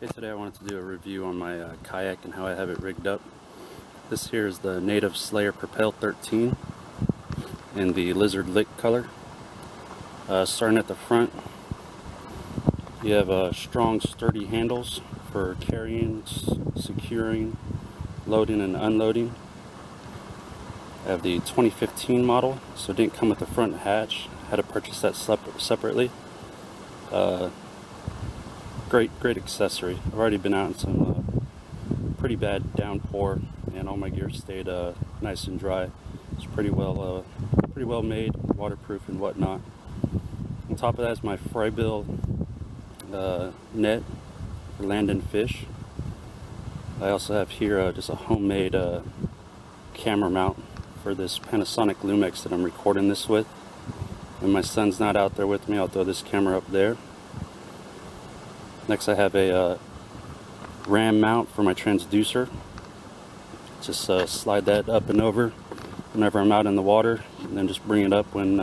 Okay, today I wanted to do a review on my kayak and how I have it rigged up. This here is the Native Slayer Propel 13 in the Lizard Lick color. Starting at the front, you have strong sturdy handles for carrying, securing, loading and unloading. I have the 2015 model, so it didn't come with the front hatch. I had to purchase that separately. Great accessory. I've already been out in some pretty bad downpour, and all my gear stayed nice and dry. It's pretty well made, waterproof and whatnot. On top of that is my fry bill net for land and fish. I also have here just a homemade camera mount for this Panasonic Lumix that I'm recording this with. When my son's not out there with me, I'll throw this camera up there. Next I have a ram mount for my transducer. Just slide that up and over whenever I'm out in the water, and then just bring it up when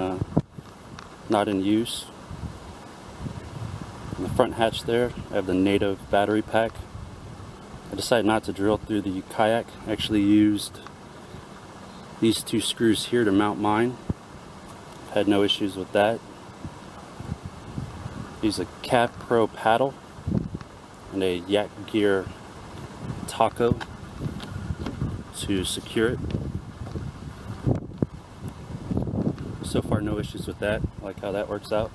not in use. In the front hatch there, I have the Native battery pack. I decided not to drill through the kayak. I actually used these two screws here to mount mine. Had no issues with that. Use a Cat Pro paddle and a Yak Gear taco to secure it. So far no issues with that. I like how that works out.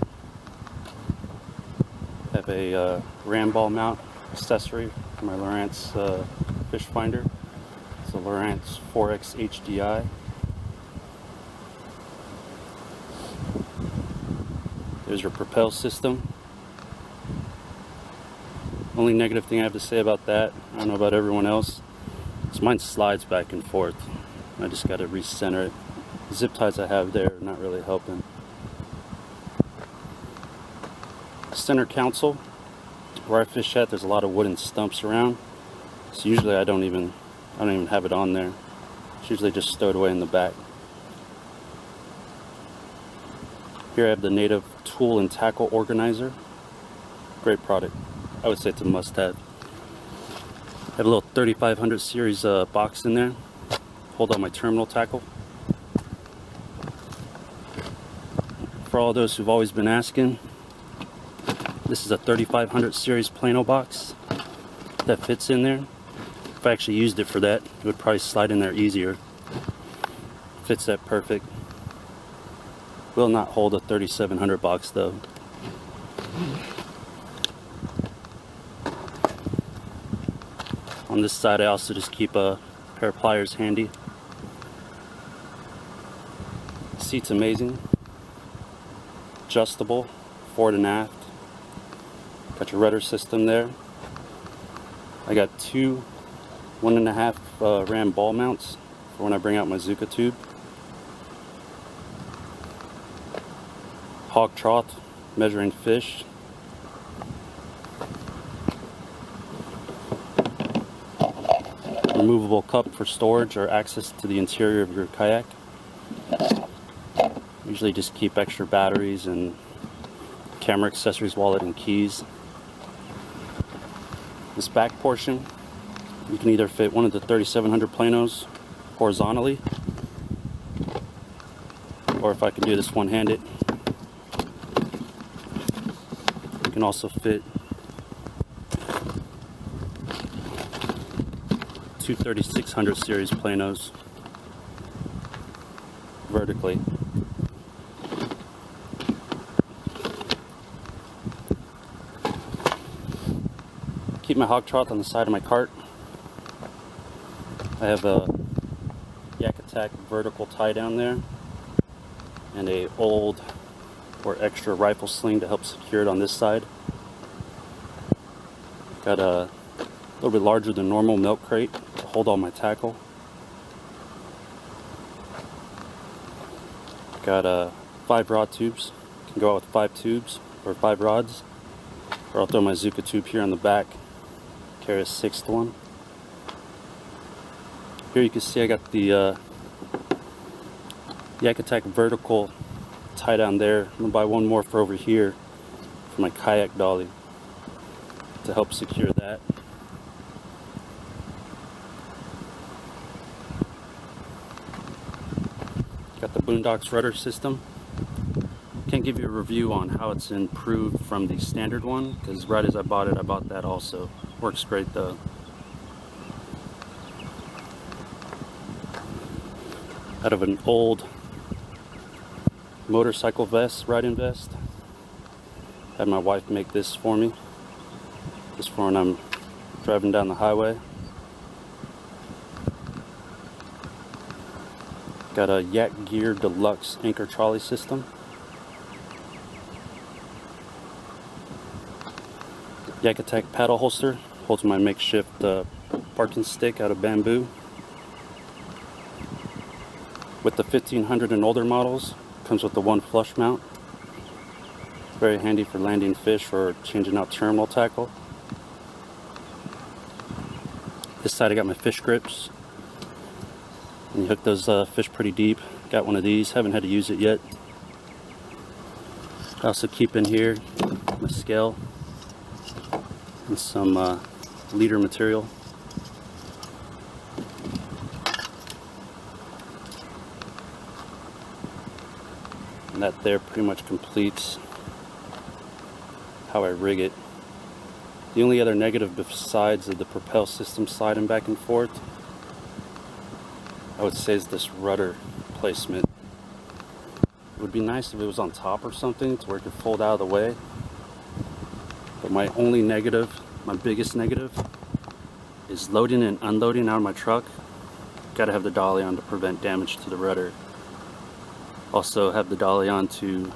Have a ram ball mount accessory for my Lowrance fish finder. It's a Lowrance 4X HDI. There's your Propel system. Only negative thing I have to say about that, I don't know about everyone else, is mine slides back and forth. I just got to recenter it. The zip ties I have there are not really helping. Center console, where I fish at, there's a lot of wooden stumps around, so usually I don't even have it on there. It's usually just stowed away in the back. Here I have the Native tool and tackle organizer. Great product. I would say it's a must-have. I have a little 3500 series box in there. Hold on my terminal tackle. For all those who've always been asking, this is a 3500 series Plano box that fits in there. If I actually used it for that, it would probably slide in there easier. Fits that perfect. Will not hold a 3700 box though. On this side I also just keep a pair of pliers handy. Seat's amazing. Adjustable, forward and aft. Got your rudder system there. I got two 1.5 ram ball mounts for when I bring out my Zuka tube. Hog trough, measuring fish. Removable cup for storage or access to the interior of your kayak. Usually just keep extra batteries and camera accessories, wallet and keys. This back portion, you can either fit one of the 3700 planos horizontally, or if I can do this one-handed, you can also fit two 3600 series planos vertically. Keep my hog trough on the side of my cart. I have a Yak Attack vertical tie down there and a old or extra rifle sling to help secure it on this side. Got a little bit larger than normal milk crate to hold all my tackle. Got 5 rod tubes. Can go out with 5 tubes or 5 rods. Or I'll throw my Zuka tube here on the back. Carry a 6th one. Here you can see I got the Yak Attack vertical tie down there. I'm gonna buy one more for over here for my kayak dolly. to help secure that. Got the Boondocks rudder system. Can't give you a review on how it's improved from the standard one, because right as I bought it, I bought that also. Works great though. Out of an old motorcycle vest, riding vest. Had my wife make this for me. Just for when I'm driving down the highway. Got a Yak Gear Deluxe anchor trolley system. Yak Attack paddle holster. Holds my makeshift parking stick out of bamboo. With the 1500 and older models, comes with the one flush mount. Very handy for landing fish or changing out terminal tackle. This side I got my fish grips. And you hook those fish pretty deep. Got one of these, haven't had to use it yet. I also keep in here my scale and some leader material. And that there pretty much completes how I rig it. The only other negative besides the Propel system sliding back and forth, I would say, is this rudder placement. It would be nice if it was on top or something to where it could fold out of the way. But my only negative, my biggest negative, is loading and unloading out of my truck. Gotta have the dolly on to prevent damage to the rudder. Also have the dolly on to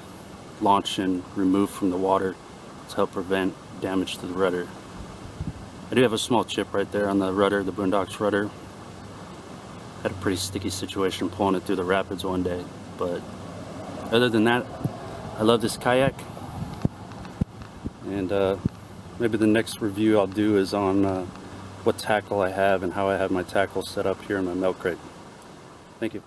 launch and remove from the water to help prevent damage to the rudder. I do have a small chip right there on the rudder, the Boondocks rudder. Had a pretty sticky situation pulling it through the rapids one day, but other than that, I love this kayak. And maybe the next review I'll do is on what tackle I have and how I have my tackle set up here in my milk crate. Thank you.